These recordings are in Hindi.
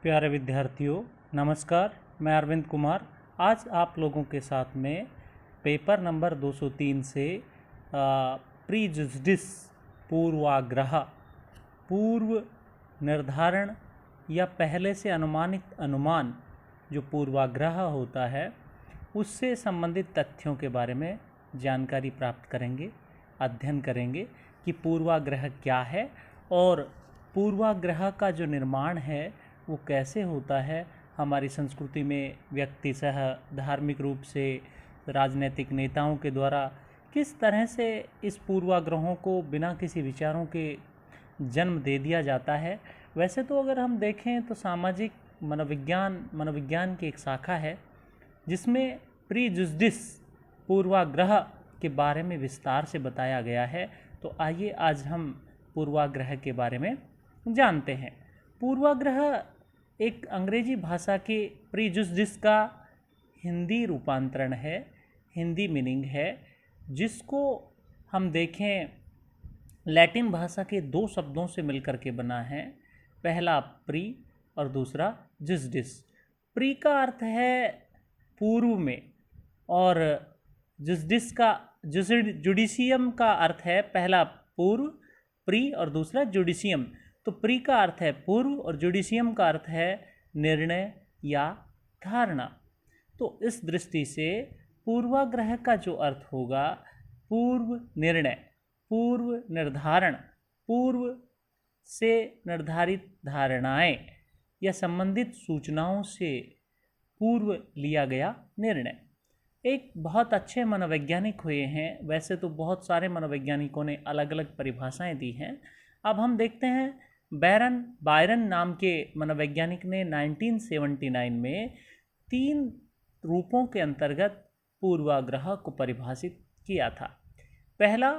प्यारे विद्यार्थियों, नमस्कार। मैं अरविंद कुमार आज आप लोगों के साथ में पेपर नंबर 203 से प्रीजुडिस पूर्वाग्रह, पूर्व निर्धारण या पहले से अनुमानित अनुमान जो पूर्वाग्रह होता है उससे संबंधित तथ्यों के बारे में जानकारी प्राप्त करेंगे, अध्ययन करेंगे कि पूर्वाग्रह क्या है और पूर्वाग्रह का जो निर्माण है वो कैसे होता है। हमारी संस्कृति में व्यक्तिशः धार्मिक रूप से राजनीतिक नेताओं के द्वारा किस तरह से इस पूर्वाग्रहों को बिना किसी विचारों के जन्म दे दिया जाता है। वैसे तो अगर हम देखें तो सामाजिक मनोविज्ञान की एक शाखा है जिसमें प्रीजुडिस पूर्वाग्रह के बारे में विस्तार से बताया गया है। तो आइए आज हम पूर्वाग्रह के बारे में जानते हैं। पूर्वाग्रह एक अंग्रेजी भाषा के प्रीजुडिस का हिंदी रूपांतरण है, हिंदी मीनिंग है, जिसको हम देखें लैटिन भाषा के दो शब्दों से मिलकर के बना है। पहला प्री और दूसरा जुडिस। प्री का अर्थ है पूर्व में और जुडिस का जुडिशियम का अर्थ है पहला पूर्व प्री और दूसरा जुडिशियम। तो प्री का अर्थ है पूर्व और जुडिशियम का अर्थ है निर्णय या धारणा। तो इस दृष्टि से पूर्वाग्रह का जो अर्थ होगा पूर्व निर्णय, पूर्व निर्धारण, पूर्व से निर्धारित धारणाएं या संबंधित सूचनाओं से पूर्व लिया गया निर्णय। एक बहुत अच्छे मनोवैज्ञानिक हुए हैं, वैसे तो बहुत सारे मनोवैज्ञानिकों ने अलग अलग परिभाषाएं दी हैं। अब हम देखते हैं बायरन नाम के मनोवैज्ञानिक ने 1979 में 3 रूपों के अंतर्गत पूर्वाग्रह को परिभाषित किया था। पहला,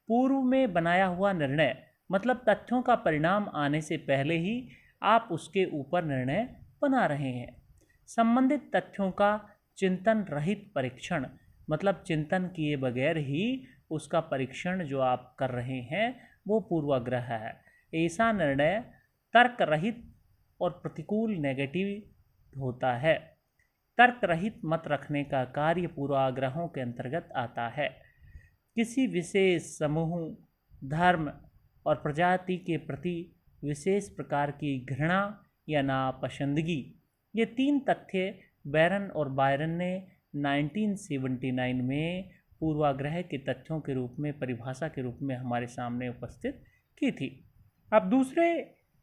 पूर्व में बनाया हुआ निर्णय, मतलब तथ्यों का परिणाम आने से पहले ही आप उसके ऊपर निर्णय बना रहे हैं। संबंधित तथ्यों का चिंतन रहित परीक्षण, मतलब चिंतन किए बगैर ही उसका परीक्षण जो आप कर रहे हैं वो पूर्वाग्रह है। ऐसा निर्णय तर्क रहित और प्रतिकूल नेगेटिव होता है। तर्क रहित मत रखने का कार्य पूर्वाग्रहों के अंतर्गत आता है। किसी विशेष समूह, धर्म और प्रजाति के प्रति विशेष प्रकार की घृणा या नापसंदगी, ये 3 तथ्य बैरन और बायरन ने 1979 में पूर्वाग्रह के तथ्यों के रूप में, परिभाषा के रूप में हमारे सामने उपस्थित की थी। अब दूसरे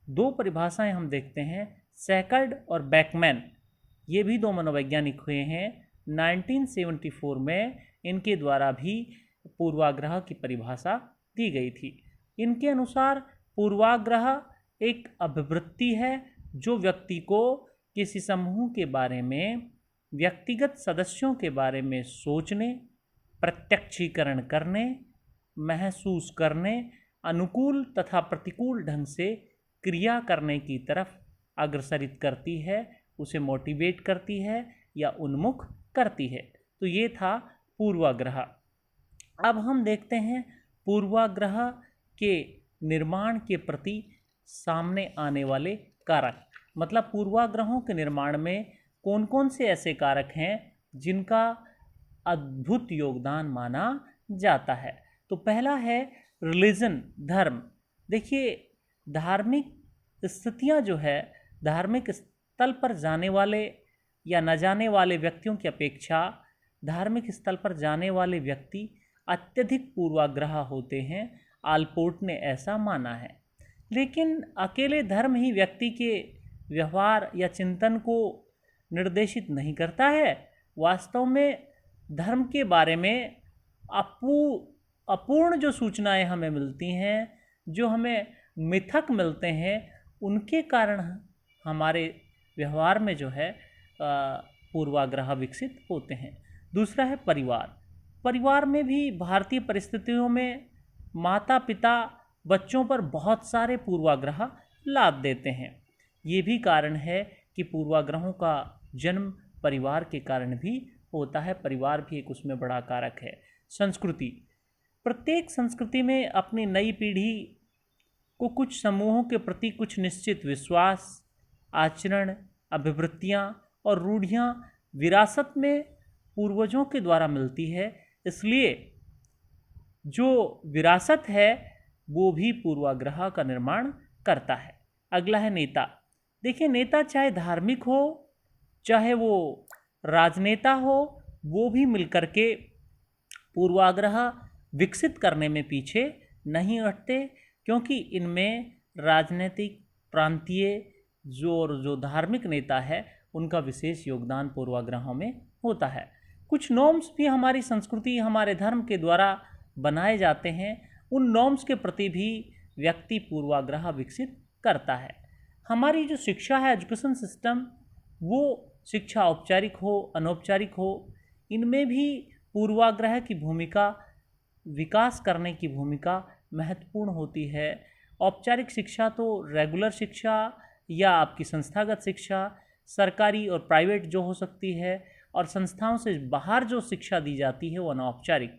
2 परिभाषाएं हम देखते हैं, सैकर्ड और बैकमैन। ये भी 2 मनोवैज्ञानिक हुए हैं। 1974 में इनके द्वारा भी पूर्वाग्रह की परिभाषा दी गई थी। इनके अनुसार पूर्वाग्रह एक अभिवृत्ति है जो व्यक्ति को किसी समूह के बारे में, व्यक्तिगत सदस्यों के बारे में सोचने, प्रत्यक्षीकरण करने, महसूस करने, अनुकूल तथा प्रतिकूल ढंग से क्रिया करने की तरफ अग्रसरित करती है, उसे मोटिवेट करती है या उन्मुख करती है। तो ये था पूर्वाग्रह। अब हम देखते हैं पूर्वाग्रह के निर्माण के प्रति सामने आने वाले कारक, मतलब पूर्वाग्रहों के निर्माण में कौन कौन से ऐसे कारक हैं जिनका अद्भुत योगदान माना जाता है। तो पहला है रिलीजन, धर्म। देखिए, धार्मिक स्थितियां जो है, धार्मिक स्थल पर जाने वाले या न जाने वाले व्यक्तियों की अपेक्षा धार्मिक स्थल पर जाने वाले व्यक्ति अत्यधिक पूर्वाग्रह होते हैं। आलपोर्ट ने ऐसा माना है। लेकिन अकेले धर्म ही व्यक्ति के व्यवहार या चिंतन को निर्देशित नहीं करता है। वास्तव में धर्म के बारे में अपूर्ण जो सूचनाएं हमें मिलती हैं, जो हमें मिथक मिलते हैं, उनके कारण हमारे व्यवहार में जो है पूर्वाग्रह विकसित होते हैं। दूसरा है परिवार। परिवार में भी भारतीय परिस्थितियों में माता पिता बच्चों पर बहुत सारे पूर्वाग्रह लाद देते हैं। ये भी कारण है कि पूर्वाग्रहों का जन्म परिवार के कारण भी होता है। परिवार भी एक उसमें बड़ा कारक है। संस्कृति, प्रत्येक संस्कृति में अपनी नई पीढ़ी को कुछ समूहों के प्रति कुछ निश्चित विश्वास आचरण, अभिवृत्तियाँ और रूढ़ियाँ विरासत में पूर्वजों के द्वारा मिलती है, इसलिए जो विरासत है वो भी पूर्वाग्रह का निर्माण करता है। अगला है नेता। देखिए, नेता चाहे धार्मिक हो चाहे वो राजनेता हो, वो भी मिलकर के पूर्वाग्रह विकसित करने में पीछे नहीं हटते, क्योंकि इनमें राजनीतिक, प्रांतीय जो धार्मिक नेता है उनका विशेष योगदान पूर्वाग्रहों में होता है। कुछ नॉर्म्स भी हमारी संस्कृति, हमारे धर्म के द्वारा बनाए जाते हैं, उन नॉर्म्स के प्रति भी व्यक्ति पूर्वाग्रह विकसित करता है। हमारी जो शिक्षा है, एजुकेशन सिस्टम, वो शिक्षा औपचारिक हो अनौपचारिक हो, इनमें भी पूर्वाग्रह की भूमिका, विकास करने की भूमिका महत्वपूर्ण होती है। औपचारिक शिक्षा तो रेगुलर शिक्षा या आपकी संस्थागत शिक्षा, सरकारी और प्राइवेट जो हो सकती है, और संस्थाओं से बाहर जो शिक्षा दी जाती है वो अनौपचारिक।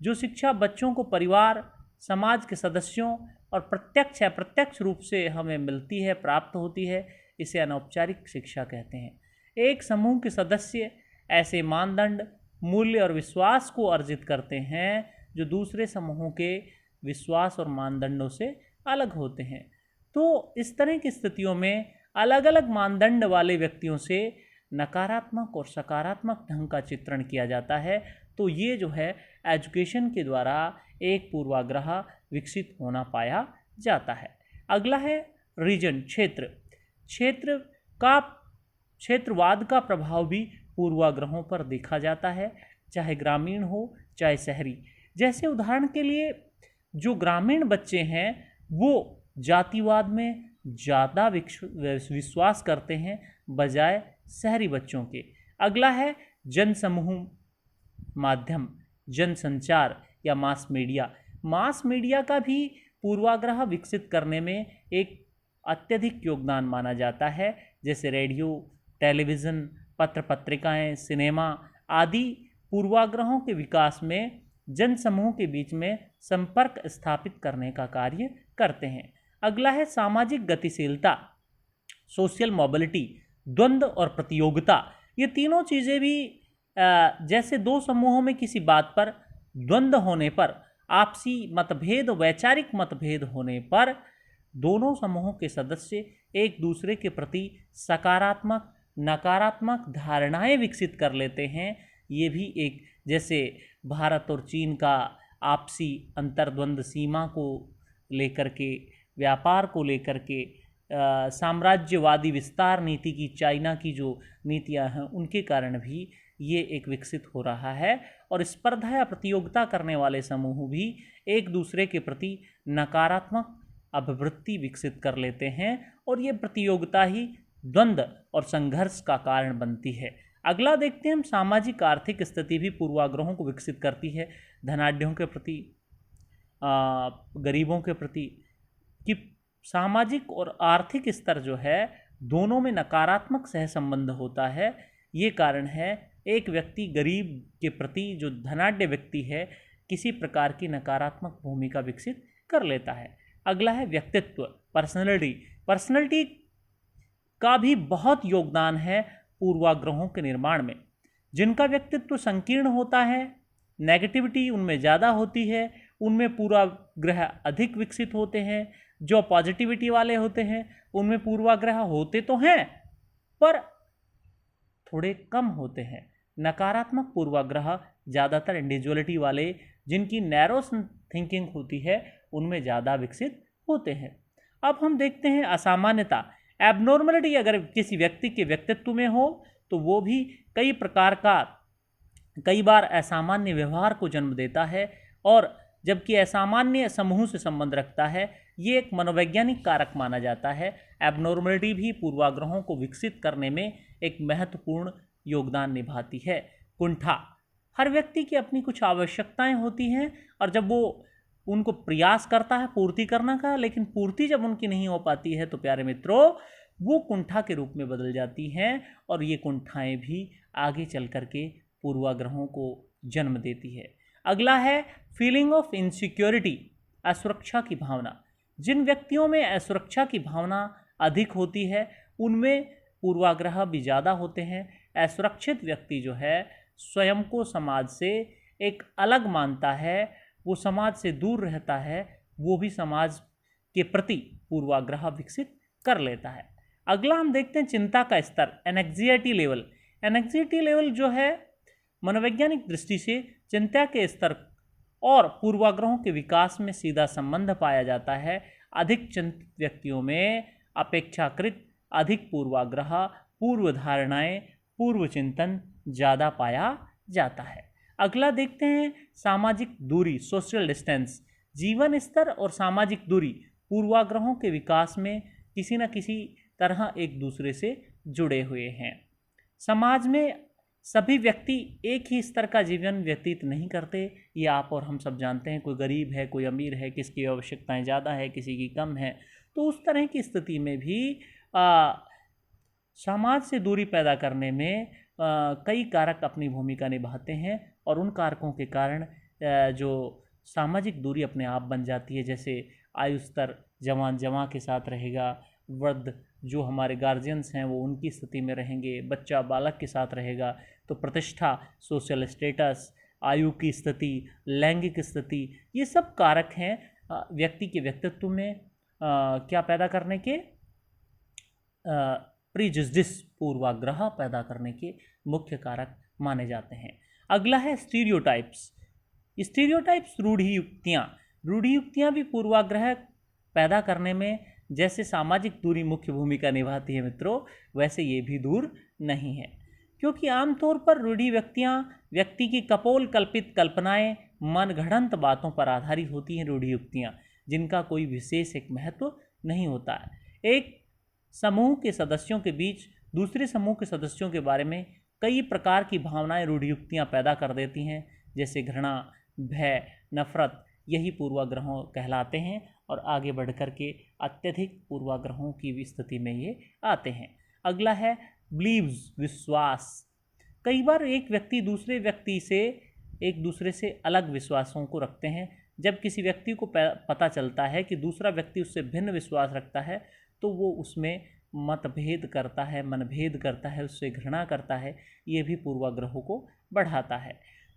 जो शिक्षा बच्चों को परिवार, समाज के सदस्यों और प्रत्यक्ष या प्रत्यक्ष रूप से हमें मिलती है, प्राप्त होती है, इसे अनौपचारिक शिक्षा कहते हैं। एक समूह के सदस्य ऐसे मानदंड, मूल्य और विश्वास को अर्जित करते हैं जो दूसरे समूहों के विश्वास और मानदंडों से अलग होते हैं। तो इस तरह की स्थितियों में अलग अलग मानदंड वाले व्यक्तियों से नकारात्मक और सकारात्मक ढंग का चित्रण किया जाता है। तो ये जो है एजुकेशन के द्वारा एक पूर्वाग्रह विकसित होना पाया जाता है। अगला है रीजन, क्षेत्र। क्षेत्रवाद का प्रभाव भी पूर्वाग्रहों पर देखा जाता है, चाहे ग्रामीण हो चाहे शहरी। जैसे उदाहरण के लिए जो ग्रामीण बच्चे हैं वो जातिवाद में ज़्यादा विश्वास करते हैं बजाय शहरी बच्चों के। अगला है जनसमूह माध्यम, जनसंचार या मास मीडिया। मास मीडिया का भी पूर्वाग्रह विकसित करने में एक अत्यधिक योगदान माना जाता है। जैसे रेडियो, टेलीविज़न, पत्र पत्रिकाएं, सिनेमा आदि पूर्वाग्रहों के विकास में जनसमूह के बीच में संपर्क स्थापित करने का कार्य करते हैं। अगला है सामाजिक गतिशीलता, सोशल मोबिलिटी, द्वंद्व और प्रतियोगिता। ये तीनों चीज़ें भी जैसे दो समूहों में किसी बात पर द्वंद्व होने पर, आपसी मतभेद, वैचारिक मतभेद होने पर दोनों समूहों के सदस्य एक दूसरे के प्रति सकारात्मक, नकारात्मक धारणाएं विकसित कर लेते हैं। ये भी एक, जैसे भारत और चीन का आपसी अंतर्द्वंद सीमा को लेकर के, व्यापार को लेकर के, साम्राज्यवादी विस्तार नीति की, चाइना की जो नीतियां हैं उनके कारण भी ये एक विकसित हो रहा है। और स्पर्धा या प्रतियोगिता करने वाले समूह भी एक दूसरे के प्रति नकारात्मक अभिवृत्ति विकसित कर लेते हैं, और ये प्रतियोगिता ही द्वंद्व और संघर्ष का कारण बनती है। अगला देखते हैं हम, सामाजिक आर्थिक स्थिति भी पूर्वाग्रहों को विकसित करती है। धनाढ्यों के प्रति, गरीबों के प्रति, कि सामाजिक और आर्थिक स्तर जो है दोनों में नकारात्मक सहसंबंध होता है। ये कारण है एक व्यक्ति गरीब के प्रति, जो धनाढ्य व्यक्ति है, किसी प्रकार की नकारात्मक भूमिका विकसित कर लेता है। अगला है व्यक्तित्व, पर्सनैलिटी का भी बहुत योगदान है पूर्वाग्रहों के निर्माण में। जिनका व्यक्तित्व संकीर्ण होता है, नेगेटिविटी उनमें ज़्यादा होती है, उनमें पूर्वाग्रह अधिक विकसित होते हैं। जो पॉजिटिविटी वाले होते हैं उनमें पूर्वाग्रह होते तो हैं पर थोड़े कम होते हैं। नकारात्मक पूर्वाग्रह ज़्यादातर इंडिविजुअलिटी वाले, जिनकी नैरो थिंकिंग होती है, उनमें ज़्यादा विकसित होते हैं। अब हम देखते हैं असामान्यता, एबनॉर्मलिटी। अगर किसी व्यक्ति के व्यक्तित्व में हो तो वो भी कई बार असामान्य व्यवहार को जन्म देता है, और जबकि असामान्य समूह से संबंध रखता है, ये एक मनोवैज्ञानिक कारक माना जाता है। एबनॉर्मलिटी भी पूर्वाग्रहों को विकसित करने में एक महत्वपूर्ण योगदान निभाती है। कुंठा, हर व्यक्ति की अपनी कुछ आवश्यकताएं होती हैं, और जब वो उनको प्रयास करता है पूर्ति करने का, लेकिन पूर्ति जब उनकी नहीं हो पाती है तो प्यारे मित्रों वो कुंठा के रूप में बदल जाती हैं, और ये कुंठाएं भी आगे चल कर के पूर्वाग्रहों को जन्म देती है। अगला है फीलिंग ऑफ इनसिक्योरिटी, असुरक्षा की भावना। जिन व्यक्तियों में असुरक्षा की भावना अधिक होती है उनमें पूर्वाग्रह भी ज़्यादा होते हैं। असुरक्षित व्यक्ति जो है स्वयं को समाज से एक अलग मानता है, वो समाज से दूर रहता है, वो भी समाज के प्रति पूर्वाग्रह विकसित कर लेता है। अगला हम देखते हैं चिंता का स्तर, एंग्जाइटी लेवल। एंग्जाइटी लेवल जो है मनोवैज्ञानिक दृष्टि से चिंता के स्तर और पूर्वाग्रहों के विकास में सीधा संबंध पाया जाता है। अधिक चिंतित व्यक्तियों में अपेक्षाकृत अधिक पूर्वाग्रह, पूर्व धारणाएं, पूर्व चिंतन ज़्यादा पाया जाता है। अगला देखते हैं सामाजिक दूरी, सोशल डिस्टेंस। जीवन स्तर और सामाजिक दूरी पूर्वाग्रहों के विकास में किसी न किसी तरह एक दूसरे से जुड़े हुए हैं। समाज में सभी व्यक्ति एक ही स्तर का जीवन व्यतीत नहीं करते, ये आप और हम सब जानते हैं। कोई गरीब है, कोई अमीर है, किसकी आवश्यकताएं ज़्यादा है, किसी की कम है। तो उस तरह की स्थिति में भी समाज से दूरी पैदा करने में कई कारक अपनी भूमिका निभाते हैं और उन कारकों के कारण जो सामाजिक दूरी अपने आप बन जाती है। जैसे आयु स्तर, जवान जवां के साथ रहेगा, वृद्ध जो हमारे गार्जियंस हैं वो उनकी स्थिति में रहेंगे, बच्चा बालक के साथ रहेगा। तो प्रतिष्ठा, सोशल स्टेटस, आयु की स्थिति, लैंगिक स्थिति, ये सब कारक हैं व्यक्ति के व्यक्तित्व में क्या पैदा करने के, प्रीजुडिस, पूर्वाग्रह पैदा करने के मुख्य कारक माने जाते हैं। अगला है स्टीरियोटाइप्स। स्टीरियोटाइप्स रूढ़ियुक्तियाँ। रूढ़ियुक्तियाँ भी पूर्वाग्रह पैदा करने में जैसे सामाजिक दूरी मुख्य भूमिका निभाती है मित्रों, वैसे ये भी दूर नहीं है। क्योंकि आमतौर पर रूढ़ि व्यक्ति की कपोल कल्पित कल्पनाएं, मनगढ़ंत बातों पर आधारित होती हैं। रूढ़ियुक्तियाँ जिनका कोई विशेष एक महत्व नहीं होता है। एक समूह के सदस्यों के बीच दूसरे समूह के सदस्यों के बारे में कई प्रकार की भावनाएं रूढ़ियुक्तियाँ पैदा कर देती हैं, जैसे घृणा, भय, नफरत, यही पूर्वाग्रहों कहलाते हैं और आगे बढ़ कर के अत्यधिक पूर्वाग्रहों की स्थिति में ये आते हैं। अगला है बिलीव्स, विश्वास। कई बार एक व्यक्ति एक दूसरे से अलग विश्वासों को रखते हैं। जब किसी व्यक्ति को पता चलता है कि दूसरा व्यक्ति उससे भिन्न विश्वास रखता है तो वो उसमें मतभेद करता है, मनभेद करता है, उससे घृणा करता है। ये भी पूर्वाग्रहों को बढ़ाता है।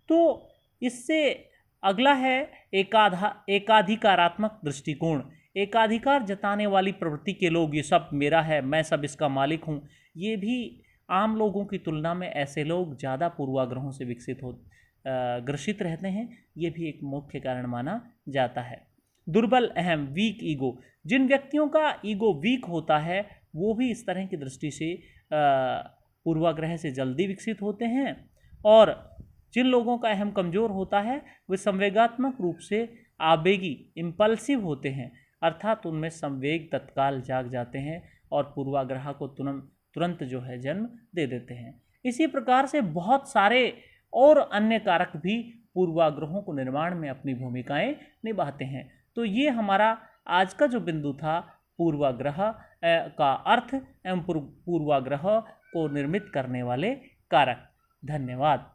तो इससे अगला है एकाधिकारात्मक दृष्टिकोण। एकाधिकार जताने वाली प्रवृत्ति के लोग, ये सब मेरा है, मैं सब इसका मालिक हूँ, ये भी आम लोगों की तुलना में ऐसे लोग ज़्यादा पूर्वाग्रहों से ग्रसित रहते हैं। ये भी एक मुख्य कारण माना जाता है। दुर्बल, अहम, वीक ईगो। जिन व्यक्तियों का ईगो वीक होता है वो भी इस तरह की दृष्टि से पूर्वाग्रह से जल्दी विकसित होते हैं। और जिन लोगों का अहम कमज़ोर होता है वे संवेगात्मक रूप से आवेगी, इम्पल्सिव होते हैं, अर्थात उनमें संवेग तत्काल जाग जाते हैं और पूर्वाग्रह को तुरंत जो है जन्म दे देते हैं। इसी प्रकार से बहुत सारे और अन्य कारक भी पूर्वाग्रहों को निर्माण में अपनी भूमिकाएं निभाते हैं। तो ये हमारा आज का जो बिंदु था पूर्वाग्रह का अर्थ एवं पूर्वाग्रह को निर्मित करने वाले कारक। धन्यवाद।